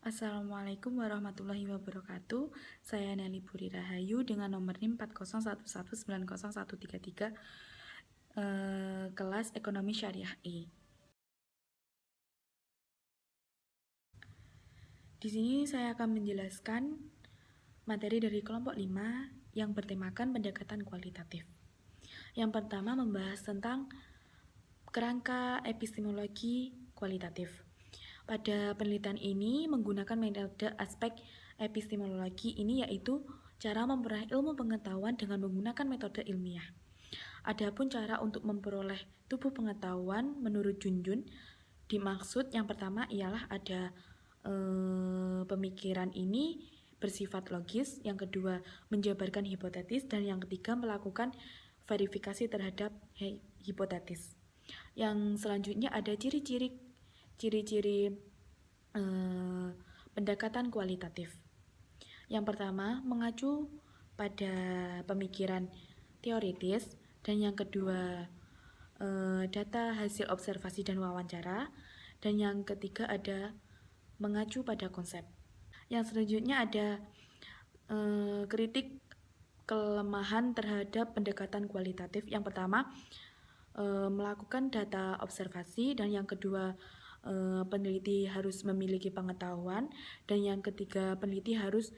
Assalamualaikum warahmatullahi wabarakatuh. Saya Nelly Puri Rahayu dengan nomor NIM 4011901333 kelas Ekonomi Syariah E. Di sini saya akan menjelaskan materi dari kelompok 5 yang bertemakan pendekatan kualitatif. Yang pertama membahas tentang kerangka epistemologi kualitatif. Pada penelitian ini menggunakan metode aspek epistemologi ini yaitu cara memperoleh ilmu pengetahuan dengan menggunakan metode ilmiah. Adapun cara untuk memperoleh tubuh pengetahuan menurut Junjun dimaksud yang pertama ialah ada pemikiran ini bersifat logis, yang kedua menjabarkan hipotetis, dan yang ketiga melakukan verifikasi terhadap hipotetis. Yang selanjutnya ada ciri-ciri pendekatan kualitatif. Yang pertama mengacu pada pemikiran teoritis, dan yang kedua data hasil observasi dan wawancara, dan yang ketiga ada mengacu pada konsep. Yang selanjutnya ada kritik kelemahan terhadap pendekatan kualitatif. Yang pertama melakukan data observasi, dan yang kedua peneliti harus memiliki pengetahuan, dan yang ketiga peneliti harus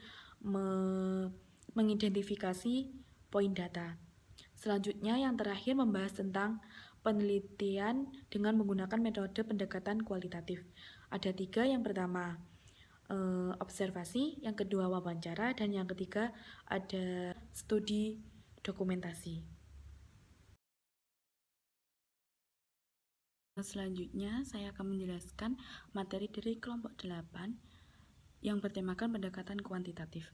mengidentifikasi poin data. Selanjutnya yang terakhir membahas tentang penelitian dengan menggunakan metode pendekatan kualitatif. Ada 3, yang pertama observasi, yang kedua wawancara, dan yang ketiga ada studi dokumentasi. Selanjutnya saya akan menjelaskan materi dari kelompok 8 yang bertemakan pendekatan kuantitatif.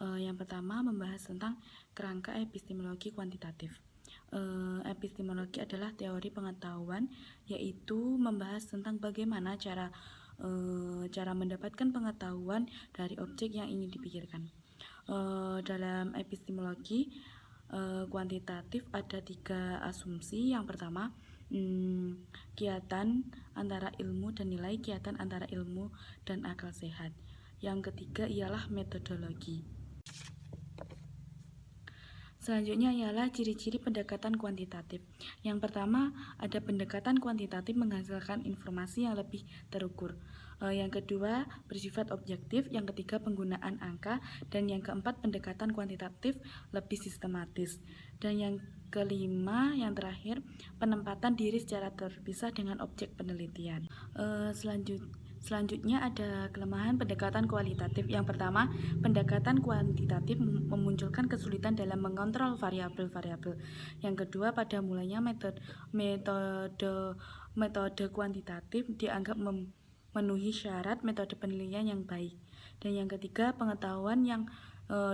Yang pertama membahas tentang kerangka epistemologi kuantitatif. Epistemologi adalah teori pengetahuan, yaitu membahas tentang bagaimana cara mendapatkan pengetahuan dari objek yang ingin dipikirkan. Dalam epistemologi kuantitatif ada 3 asumsi. Yang pertama kiatan antara ilmu dan nilai, kiatan antara ilmu dan akal sehat. Yang ketiga ialah metodologi. Selanjutnya ialah ciri-ciri pendekatan kuantitatif. Yang pertama ada pendekatan kuantitatif menghasilkan informasi yang lebih terukur. Yang kedua bersifat objektif, yang ketiga penggunaan angka, dan yang keempat pendekatan kuantitatif lebih sistematis, dan yang kelima yang terakhir penempatan diri secara terpisah dengan objek penelitian. Selanjutnya ada kelemahan pendekatan kualitatif. Yang pertama, pendekatan kuantitatif memunculkan kesulitan dalam mengontrol variabel-variabel. Yang kedua, pada mulanya metode kuantitatif dianggap memenuhi syarat metode penilaian yang baik. Dan yang ketiga, pengetahuan yang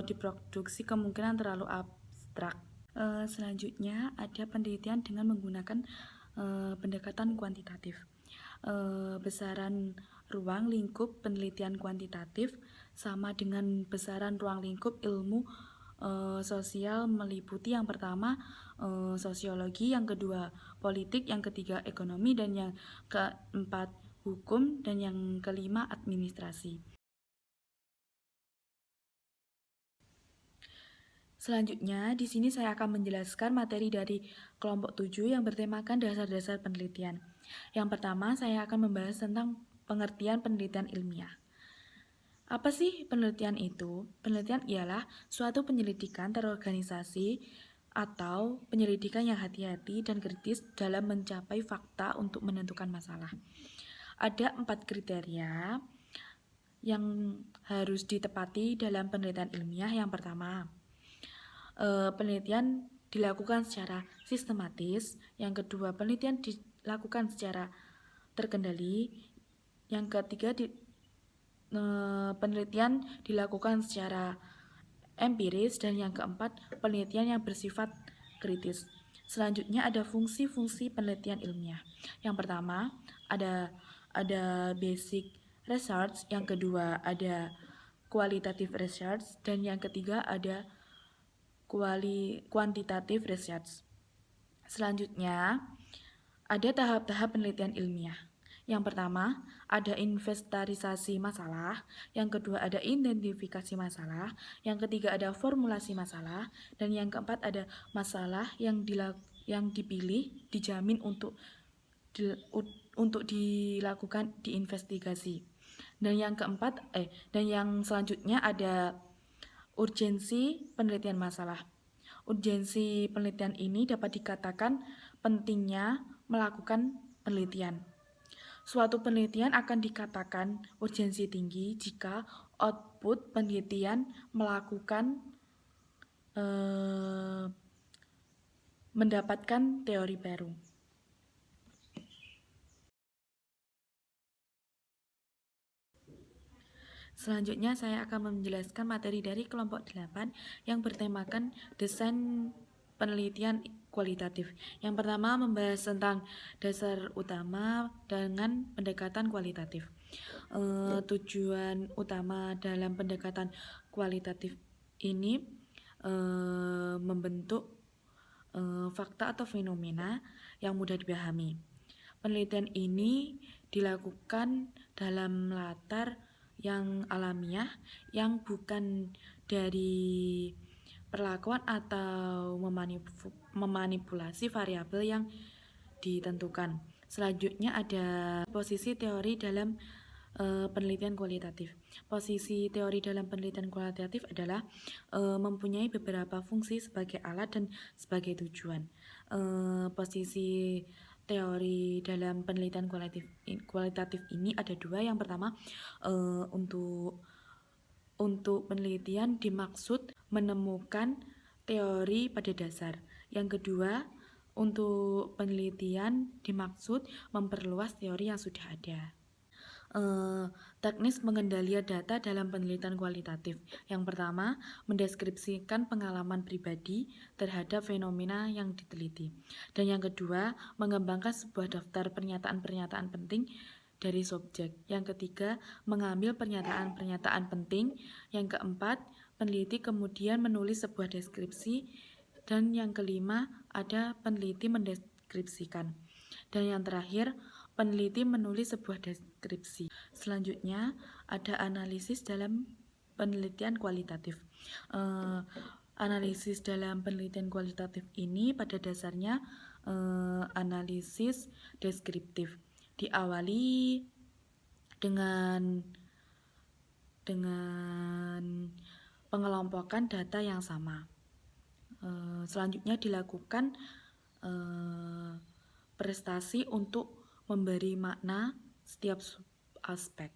diproduksi kemungkinan terlalu abstrak. Selanjutnya ada penelitian dengan menggunakan pendekatan kuantitatif. Besaran ruang lingkup penelitian kuantitatif sama dengan besaran ruang lingkup ilmu sosial, meliputi yang pertama sosiologi, yang kedua politik, yang ketiga ekonomi, dan yang keempat hukum, dan yang kelima administrasi. Selanjutnya, di sini saya akan menjelaskan materi dari kelompok 7 yang bertemakan dasar-dasar penelitian. Yang pertama, saya akan membahas tentang pengertian penelitian ilmiah. Apa sih penelitian itu? Penelitian ialah suatu penyelidikan terorganisasi atau penyelidikan yang hati-hati dan kritis dalam mencapai fakta untuk menentukan masalah. Ada 4 kriteria yang harus ditepati dalam penelitian ilmiah. Yang pertama, penelitian dilakukan secara sistematis. Yang kedua, penelitian dilakukan secara terkendali. Yang ketiga, penelitian dilakukan secara empiris. Dan yang keempat, penelitian yang bersifat kritis. Selanjutnya ada fungsi-fungsi penelitian ilmiah. Yang pertama ada basic research, yang kedua ada qualitative research, dan yang ketiga ada quantitative research. Selanjutnya ada tahap-tahap penelitian ilmiah. Yang pertama, ada inventarisasi masalah. Yang kedua, ada identifikasi masalah. Yang ketiga, ada formulasi masalah. Dan yang keempat, ada masalah yang dipilih, dijamin untuk dilakukan diinvestigasi. Dan yang selanjutnya ada urgensi penelitian masalah. Urgensi penelitian ini dapat dikatakan pentingnya melakukan penelitian. Suatu penelitian akan dikatakan urgensi tinggi jika output penelitian mendapatkan teori baru. Selanjutnya saya akan menjelaskan materi dari kelompok 8 yang bertemakan desain penelitian kualitatif. Yang pertama membahas tentang dasar utama dengan pendekatan kualitatif. Tujuan utama dalam pendekatan kualitatif ini membentuk fakta atau fenomena yang mudah dipahami. Penelitian ini dilakukan dalam latar yang alamiah, yang bukan dari perlakuan atau memanipulasi variabel yang ditentukan. Selanjutnya ada posisi teori dalam penelitian kualitatif. Posisi teori dalam penelitian kualitatif adalah mempunyai beberapa fungsi sebagai alat dan sebagai tujuan. Posisi teori dalam penelitian kualitatif ini ada dua. Yang pertama, untuk penelitian dimaksud menemukan teori pada dasar. Yang kedua, untuk penelitian dimaksud memperluas teori yang sudah ada. Teknis pengendalian data dalam penelitian kualitatif. Yang pertama, mendeskripsikan pengalaman pribadi terhadap fenomena yang diteliti. Dan yang kedua, mengembangkan sebuah daftar pernyataan-pernyataan penting dari subjek. Yang ketiga, mengambil pernyataan-pernyataan penting. Yang keempat, peneliti kemudian menulis sebuah deskripsi. Dan yang kelima, ada peneliti mendeskripsikan. Dan yang terakhir, peneliti menulis sebuah deskripsi. Selanjutnya, ada analisis dalam penelitian kualitatif. Analisis dalam penelitian kualitatif ini pada dasarnya analisis deskriptif. Diawali dengan pengelompokan data yang sama. Selanjutnya dilakukan prestasi untuk memberi makna setiap aspek.